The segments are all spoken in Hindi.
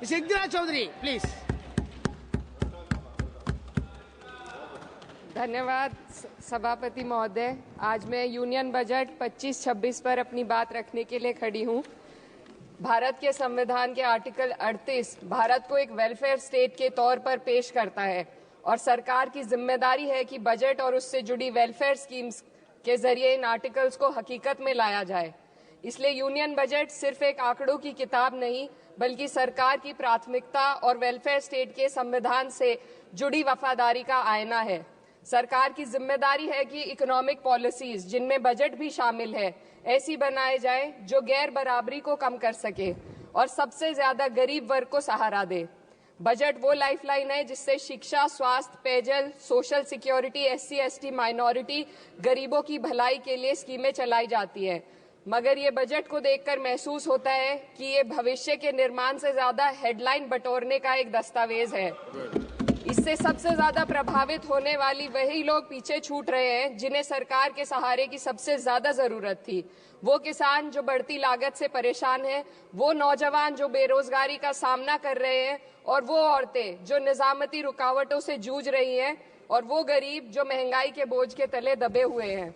सिद्धराज चौधरी प्लीज। धन्यवाद सभापति महोदय। आज मैं यूनियन बजट 25-26 पर अपनी बात रखने के लिए खड़ी हूँ। भारत के संविधान के आर्टिकल 38 भारत को एक वेलफेयर स्टेट के तौर पर पेश करता है और सरकार की जिम्मेदारी है कि बजट और उससे जुड़ी वेलफेयर स्कीम्स के जरिए इन आर्टिकल्स को हकीकत में लाया जाए। इसलिए यूनियन बजट सिर्फ एक आंकड़ों की किताब नहीं, बल्कि सरकार की प्राथमिकता और वेलफेयर स्टेट के संविधान से जुड़ी वफादारी का आईना है। सरकार की जिम्मेदारी है कि इकोनॉमिक पॉलिसीज, जिनमें बजट भी शामिल है, ऐसी बनाए जाए जो गैर बराबरी को कम कर सके और सबसे ज्यादा गरीब वर्ग को सहारा दे। बजट वो लाइफलाइन है जिससे शिक्षा, स्वास्थ्य, पेयजल, social security, SC, ST, minority, गरीबों की भलाई के लिए स्कीमें चलाई जाती है। मगर ये बजट को देखकर महसूस होता है कि ये भविष्य के निर्माण से ज्यादा हेडलाइन बटोरने का एक दस्तावेज है। इससे सबसे ज्यादा प्रभावित होने वाली वही लोग पीछे छूट रहे हैं जिन्हें सरकार के सहारे की सबसे ज्यादा जरूरत थी। वो किसान जो बढ़ती लागत से परेशान हैं, वो नौजवान जो बेरोजगारी का सामना कर रहे हैं, और वो औरतें जो निजामती रुकावटों से जूझ रही हैं, और वो गरीब जो महंगाई के बोझ के तले दबे हुए हैं।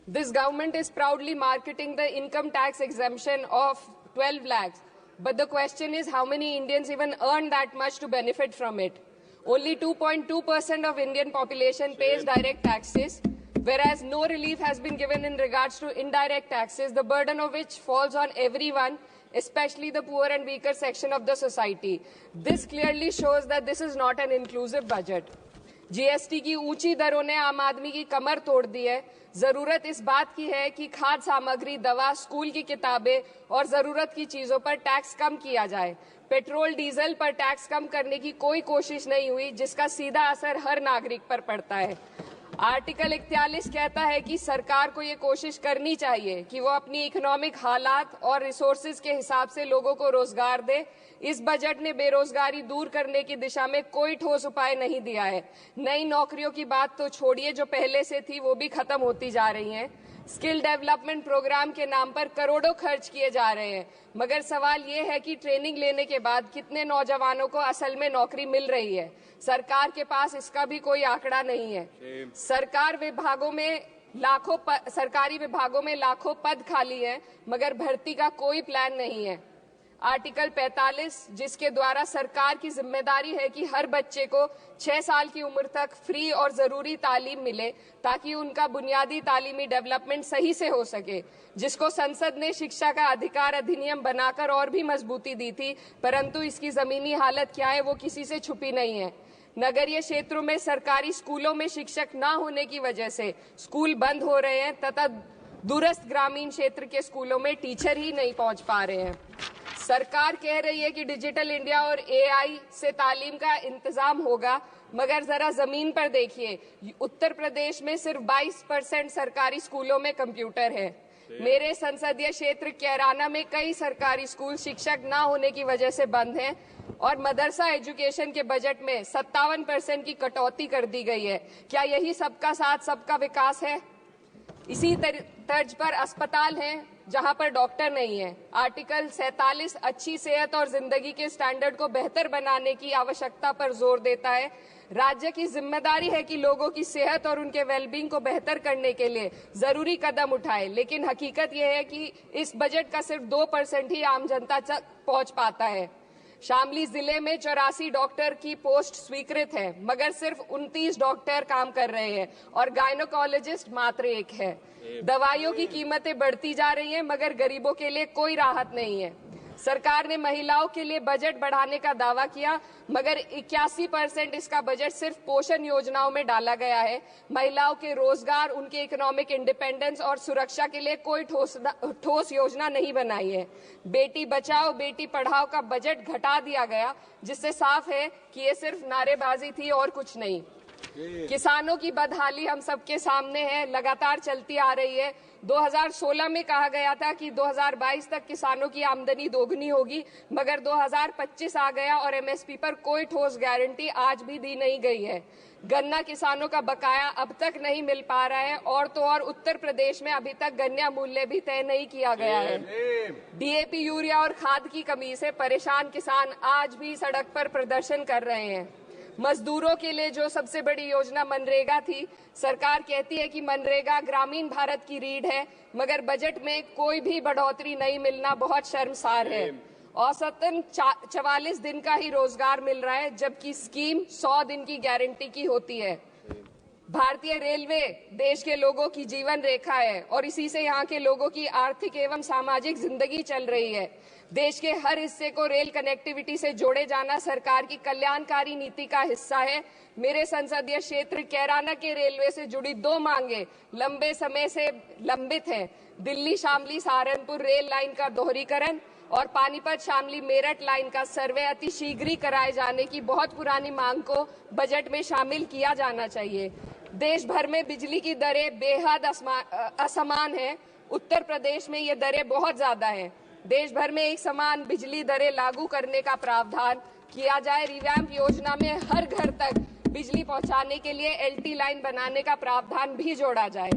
This government is proudly marketing the income tax exemption of 12 lakhs. But the question is, how many Indians even earn that much to benefit from it? Only 2.2% of Indian population pays direct taxes, whereas no relief has been given in regards to indirect taxes, the burden of which falls on everyone, especially the poor and weaker section of the society. This clearly shows that this is not an inclusive budget. GST की ऊंची दरों ने आम आदमी की कमर तोड़ दी है। जरूरत इस बात की है कि खाद्य सामग्री, दवा, स्कूल की किताबें और जरूरत की चीजों पर टैक्स कम किया जाए। पेट्रोल, डीजल पर टैक्स कम करने की कोई कोशिश नहीं हुई, जिसका सीधा असर हर नागरिक पर पड़ता है। आर्टिकल 41 कहता है कि सरकार को ये कोशिश करनी चाहिए कि वो अपनी इकोनॉमिक हालात और रिसोर्सेज के हिसाब से लोगों को रोजगार दे। इस बजट ने बेरोजगारी दूर करने की दिशा में कोई ठोस उपाय नहीं दिया है। नई नौकरियों की बात तो छोड़िए, जो पहले से थी वो भी खत्म होती जा रही हैं। स्किल डेवलपमेंट प्रोग्राम के नाम पर करोड़ों खर्च किए जा रहे हैं, मगर सवाल ये है कि ट्रेनिंग लेने के बाद कितने नौजवानों को असल में नौकरी मिल रही है। सरकार के पास इसका भी कोई आंकड़ा नहीं है। सरकारी विभागों में लाखों पद खाली हैं, मगर भर्ती का कोई प्लान नहीं है। आर्टिकल 45, जिसके द्वारा सरकार की जिम्मेदारी है कि हर बच्चे को 6 साल की उम्र तक फ्री और जरूरी तालीम मिले ताकि उनका बुनियादी तालीमी डेवलपमेंट सही से हो सके, जिसको संसद ने शिक्षा का अधिकार अधिनियम बनाकर और भी मजबूती दी थी, परंतु इसकी जमीनी हालत क्या है वो किसी से छुपी नहीं है। नगरीय क्षेत्रों में सरकारी स्कूलों में शिक्षक न होने की वजह से स्कूल बंद हो रहे हैं तथा दूरस्थ ग्रामीण क्षेत्र के स्कूलों में टीचर ही नहीं पहुंच पा रहे हैं। सरकार कह रही है कि डिजिटल इंडिया और एआई से तालीम का इंतजाम होगा, मगर जरा जमीन पर देखिए, उत्तर प्रदेश में सिर्फ 22% सरकारी स्कूलों में कंप्यूटर है। मेरे संसदीय क्षेत्र कैराना में कई सरकारी स्कूल शिक्षक न होने की वजह से बंद हैं और मदरसा एजुकेशन के बजट में 57% की कटौती कर दी गई है। क्या यही सबका साथ सबका विकास है? इसी तर्ज पर अस्पताल हैं जहां पर डॉक्टर नहीं है। आर्टिकल 47 अच्छी सेहत और जिंदगी के स्टैंडर्ड को बेहतर बनाने की आवश्यकता पर जोर देता है। राज्य की जिम्मेदारी है कि लोगों की सेहत और उनके वेलबींग को बेहतर करने के लिए जरूरी कदम उठाए, लेकिन हकीकत यह है कि इस बजट का सिर्फ 2% ही आम जनता तक पहुंच पाता है। शामली जिले में 84 डॉक्टर की पोस्ट स्वीकृत है, मगर सिर्फ 29 डॉक्टर काम कर रहे हैं और गायनोकोलॉजिस्ट मात्र 1 है। दवाइयों की कीमतें बढ़ती जा रही हैं, मगर गरीबों के लिए कोई राहत नहीं है। सरकार ने महिलाओं के लिए बजट बढ़ाने का दावा किया, मगर 81% इसका बजट सिर्फ पोषण योजनाओं में डाला गया है। महिलाओं के रोजगार, उनके इकोनॉमिक इंडिपेंडेंस और सुरक्षा के लिए कोई ठोस योजना नहीं बनाई है। बेटी बचाओ बेटी पढ़ाओ का बजट घटा दिया गया, जिससे साफ है कि ये सिर्फ नारेबाजी थी और कुछ नहीं। किसानों की बदहाली हम सबके सामने है, लगातार चलती आ रही है। 2016 में कहा गया था कि 2022 तक किसानों की आमदनी दोगुनी होगी, मगर 2025 आ गया और एमएसपी पर कोई ठोस गारंटी आज भी दी नहीं गई है। गन्ना किसानों का बकाया अब तक नहीं मिल पा रहा है, और तो और उत्तर प्रदेश में अभी तक गन्ना मूल्य भी तय नहीं किया गया है। डीएपी, यूरिया और खाद की कमी से परेशान किसान आज भी सड़क पर प्रदर्शन कर रहे हैं। मजदूरों के लिए जो सबसे बड़ी योजना मनरेगा थी, सरकार कहती है कि मनरेगा ग्रामीण भारत की रीढ़ है, मगर बजट में कोई भी बढ़ोतरी नहीं मिलना बहुत शर्मसार है। औसतन 44 दिन का ही रोजगार मिल रहा है, जबकि स्कीम 100 दिन की गारंटी की होती है। भारतीय रेलवे देश के लोगों की जीवन रेखा है और इसी से यहाँ के लोगों की आर्थिक एवं सामाजिक जिंदगी चल रही है। देश के हर हिस्से को रेल कनेक्टिविटी से जोड़े जाना सरकार की कल्याणकारी नीति का हिस्सा है। मेरे संसदीय क्षेत्र कैराना के रेलवे से जुड़ी 2 मांगे लंबे समय से लंबित हैं। दिल्ली शामली सहारनपुर रेल लाइन का दोहरीकरण और पानीपत शामली मेरठ लाइन का सर्वे अति शीघ्र ही कराए जाने की बहुत पुरानी मांग को बजट में शामिल किया जाना चाहिए। देश भर में बिजली की दरें बेहद असमान हैं। उत्तर प्रदेश में ये दरें बहुत ज्यादा हैं। देश भर में एक समान बिजली दरें लागू करने का प्रावधान किया जाए। रिवैम्प योजना में हर घर तक बिजली पहुंचाने के लिए एलटी लाइन बनाने का प्रावधान भी जोड़ा जाए।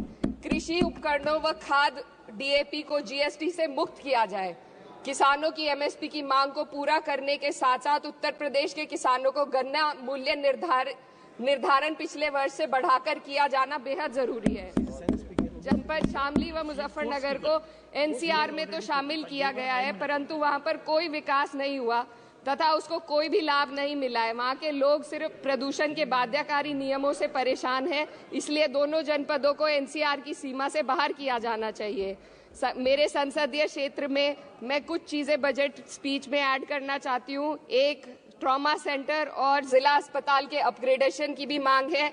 कृषि उपकरणों व खाद डीएपी को जीएसटी से मुक्त किया जाए। किसानों की एमएसपी की मांग को पूरा करने के साथ साथ उत्तर प्रदेश के किसानों को गन्ना मूल्य निर्धारण पिछले वर्ष से बढ़ाकर किया जाना बेहद जरूरी है। जनपद शामली व मुजफ्फरनगर को एनसीआर में तो शामिल किया गया है, परंतु वहां पर कोई विकास नहीं हुआ तथा उसको कोई भी लाभ नहीं मिला है। वहां के लोग सिर्फ प्रदूषण के बाध्यकारी नियमों से परेशान हैं, इसलिए दोनों जनपदों को एनसीआर की सीमा से बाहर किया जाना चाहिए। मेरे संसदीय क्षेत्र में मैं कुछ चीजें बजट स्पीच में ऐड करना चाहती हूँ। एक, ट्रॉमा सेंटर और जिला अस्पताल के अपग्रेडेशन की भी मांग है।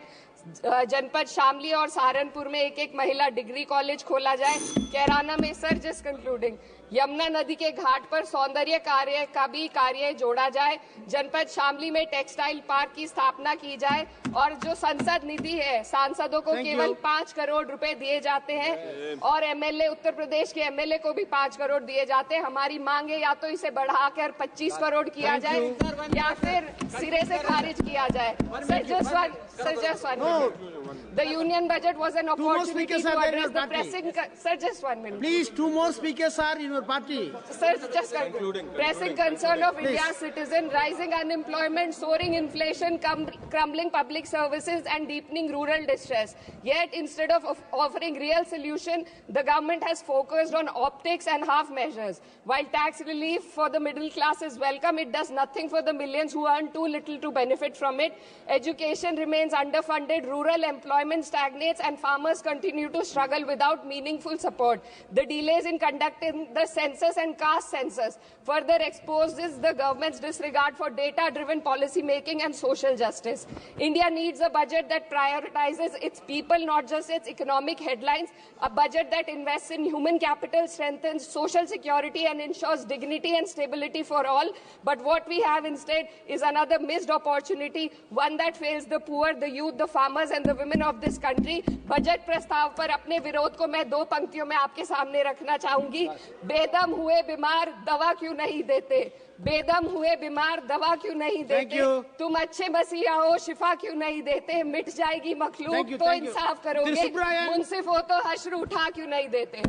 जनपद शामली और सहारनपुर में एक महिला डिग्री कॉलेज खोला जाए। कैराना में सर जस्ट कंक्लूडिंग, यमुना नदी के घाट पर सौंदर्य कार्य का भी कार्य जोड़ा जाए। जनपद शामली में टेक्सटाइल पार्क की स्थापना की जाए और जो संसद निधि है, सांसदों को केवल 5 करोड़ रुपए दिए जाते हैं और एमएलए, उत्तर प्रदेश के एमएलए को भी 5 करोड़ दिए जाते हैं। हमारी मांग है या तो इसे बढ़ाकर 25 करोड़ किया जाए या फिर सिरे से खारिज किया जाए। Sir just one The union budget was an opportunity to address the pressing... Sir, just 1 minute. Please, 2 more speakers are in your party. Sir, just concluding. Pressing concern of India's citizen, rising unemployment, soaring inflation, crumbling public services and deepening rural distress. Yet, instead of offering real solution, the government has focused on optics and half measures. While tax relief for the middle class is welcome, it does nothing for the millions who earn too little to benefit from it. Education remains underfunded, rural employment stagnates and farmers continue to struggle without meaningful support. The delays in conducting the census and caste census further exposes the government's disregard for data-driven policy making and social justice. India needs a budget that prioritizes its people, not just its economic headlines, a budget that invests in human capital, strengthens social security and ensures dignity and stability for all. But what we have instead is another missed opportunity, one that fails the poor, the youth, the farmers and the women of this country. Budget प्रस्ताव पर अपने विरोध को मैं 2 पंक्तियों में आपके सामने रखना चाहूंगी। बेदम हुए बीमार दवा क्यों नहीं देते? बेदम हुए बीमार दवा क्यों नहीं देते? तुम अच्छे मसीहा हो, शिफा क्यों नहीं देते? मिट जाएगी मखलूक तो इंसाफ करोगे, मुंसिफ हो तो हश्र उठा क्यों नहीं देते?